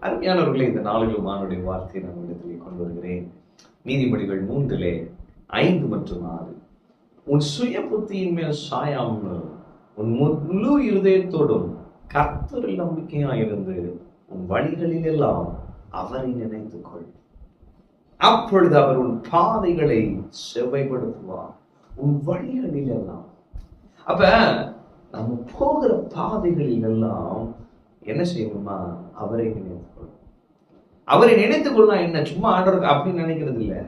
அருமையானவர்களே, இந்த நாளிலும் ஆண்டுடைய வார்த்தையை நான் இடத்திலே கொண்டு வருகிறேன். நீதிமொழிகள் 3:5 மற்றும் 6. உன் சுய புத்தியின் மேல் சாயாமல் உன் முழு இருதயத்தோடும் கர்த்தரில் நம்பிக்கையாயிருந்து உன் வழிகளில் எல்லாம் அவரை நினைத்துக்கொள். அப்பொழுது அவர் உன் பாதைகளை செவ்வைப்படுத்துவார். உன் வழிகளில் எல்லாம். அப்ப நம்ம போகிற பாதைகளில் எல்லாம் என்ன செய்யணுமா? அவரை நினைத்துக்கொள்ளும். அவரை நினைத்துக்கொள்ளா என்ன? சும்மா ஆண்டவருக்கு அப்படின்னு நினைக்கிறது இல்லை.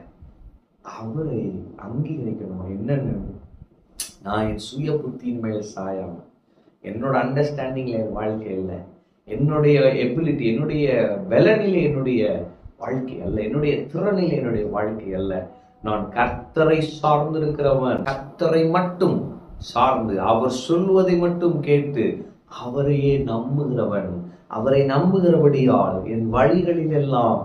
அவரை அங்கீகரிக்கணும். என்னன்னு, நான் என் சுய புத்தியின் மேல் சாயாம, என்னோட அண்டர்ஸ்டாண்டிங்ல என் வாழ்க்கை இல்லை, என்னுடைய எபிலிட்டி, என்னுடைய பலனிலே என்னுடைய வாழ்க்கை அல்ல, என்னுடைய திறனிலே என்னுடைய வாழ்க்கை அல்ல. நான் கர்த்தரை சார்ந்திருக்கிறவன். கர்த்தரை மட்டும் சார்ந்து அவர் சொல்வதை மட்டும் கேட்டு அவரையே நம்புகிறவன். அவரை நம்புகிறபடியால் என் வழிகளில் எல்லாம்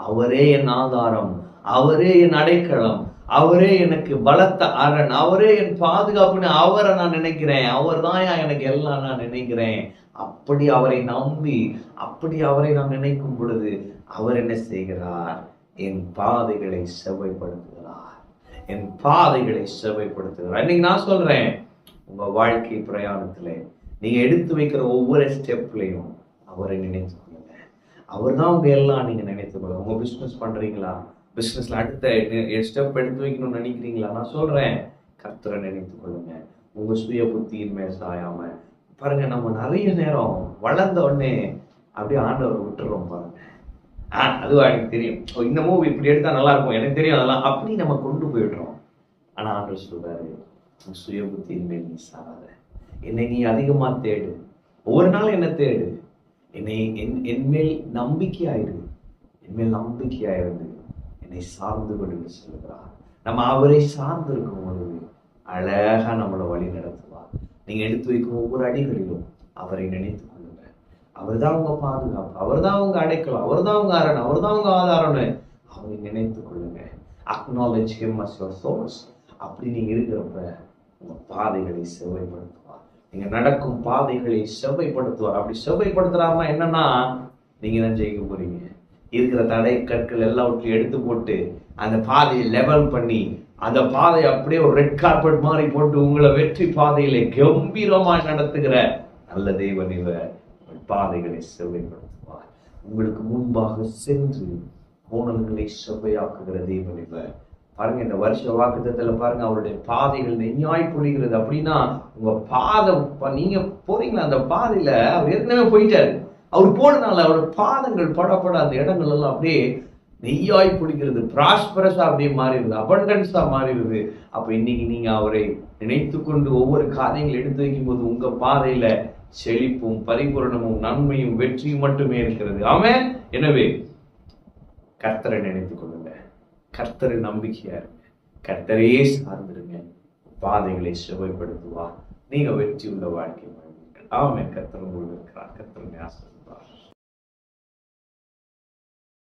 அவரே என் ஆதாரம், அவரே என் அடைக்கலம், அவரே எனக்கு பலத்த அரண், அவரே என் பாதுகாப்புன்னு அவரை நான் நினைக்கிறேன். அவர் தான் எனக்கு எல்லாம் நான் நினைக்கிறேன். அப்படி அவரை நம்பி, அப்படி அவரை நான் நினைக்கும் பொழுது அவர் என்ன செய்கிறார்? என் பாதைகளை செவ்வைப்படுத்துகிறார். என் பாதைகளை செவ்வைப்படுத்துகிறார். இன்னைக்கு நான் சொல்றேன், உங்க வாழ்க்கை பிரயாணத்துல நீங்க எடுத்து வைக்கிற ஒவ்வொரு ஸ்டெப்லையும் அவரை நினைத்து கொள்ளுங்க. அவர் தான் உங்க எல்லாம் நீங்க நினைத்து கொள்ளுங்க. உங்க பிசினஸ் பண்றீங்களா? பிசினஸ்ல அடுத்த ஸ்டெப் எடுத்து வைக்கணும்னு நினைக்கிறீங்களா? நான் சொல்றேன், கர்த்தரை நினைத்து கொள்ளுங்க. உங்க சுய புத்தியின் மேல் சாயாம. பாருங்க, நம்ம நிறைய நேரம் வளர்ந்த உடனே அப்படியே ஆண்டவரை விட்டுறோம். பாருங்க, அதுவா எனக்கு தெரியும், இந்த மூவி இப்படி எடுத்தா நல்லா இருக்கும், எனக்கு தெரியும் அதெல்லாம், அப்படி நம்ம கொண்டு போயிடுறோம். ஆனா ஆண்டவர் சொல்றாரு, சுய புத்தியின் மேல் நீ சாராத, என்னை நீ அதிகமா தேடு. ஒவ்வொரு நாளும் என்ன தேடு? என்னை என்மேல் நம்பிக்கையாயிரு. என்மேல் நம்பிக்கையாயிருந்து என்னை சார்ந்து கொண்டு சொல்லுகிறார். நம்ம அவரை சார்ந்து இருக்கும் பொழுது அழகா நம்மளை வழி நடத்துவார். நீங்க எடுத்து வைக்கும் ஒவ்வொரு அடிகளிலும் அவரை நினைத்து கொள்ளுங்க. அவர் தான் உங்க பாதுகாப்பு, அவர் தான் உங்க அடைக்கலம், அவர் தான் உங்க அரண், அவர் தான் உங்க ஆதாரம்னு அவரை நினைத்து கொள்ளுங்க. Acknowledge him as your source. அப்படி நீங்க இருக்கிறப்ப உங்க பாதைகளை செவ்வைப்படுத்துவார். நீங்க நடக்கும் பாதைகளை செவ்வைப்படுத்துவார். அப்படி செவ்வைப்படுத்துறாருன்னா என்னன்னா, நீங்க தான் ஜெயிக்க போறீங்க. இருக்கிற தடை கற்கள் எல்லாவற்றையும் எடுத்து போட்டு அந்த பாதையை லெவல் பண்ணி, அந்த பாதையை அப்படியே ஒரு ரெட் கார்பெட் மாதிரி போட்டு உங்களை வெற்றி பாதையில கம்பீரமாய் நடத்துகிற நல்ல தேவன் இவர். பாதைகளை செவ்வைப்படுத்துவார். உங்களுக்கு முன்பாக சென்று கோணல்களை செவ்வையாக்குகிற தேவன் இவர். பாருங்க, இந்த வருஷ வாக்குத்தத்துல பாருங்க, அவருடைய பாதைகள் நெஞ்சாய் பொழிகிறது. அப்படின்னா உங்க பாதை, நீங்க போறீங்களா அந்த பாதையில, அவர் ஏற்கனவே போயிட்டாரு. அவர் போனதுனால அவருடைய பாதங்கள் படப்பட அந்த இடங்கள் எல்லாம் அப்படியே நெய்யாய் பிடிக்கிறது, பிராஸ்பரஸா அப்படியே மாறிடுது, அபண்டன்ஸா மாறிடுது. அப்ப இன்னைக்கு நீங்க அவரை நினைத்து கொண்டு ஒவ்வொரு காரியங்கள் எடுத்து வைக்கும் போது உங்க பாதையில செழிப்பும் பரிபூரணமும் நன்மையும் வெற்றியும் மட்டுமே இருக்கிறது. ஆமென். எனவே கர்த்தரை நினைத்துக் கொள்ளுங்க, கர்த்தரை நம்பிக்கையா இருங்க, கர்த்தரையே சார்ந்திருங்க. பாதைகளை செவ்வைப்படுத்துவா, நீங்க வெற்றி உள்ள வாழ்க்கை வாழ்வீர்கள். ஆமென். கர்த்தர் உங்களுக்கு இருக்கிறார். கர்த்தரை ஆசீர்வதிப்பார்.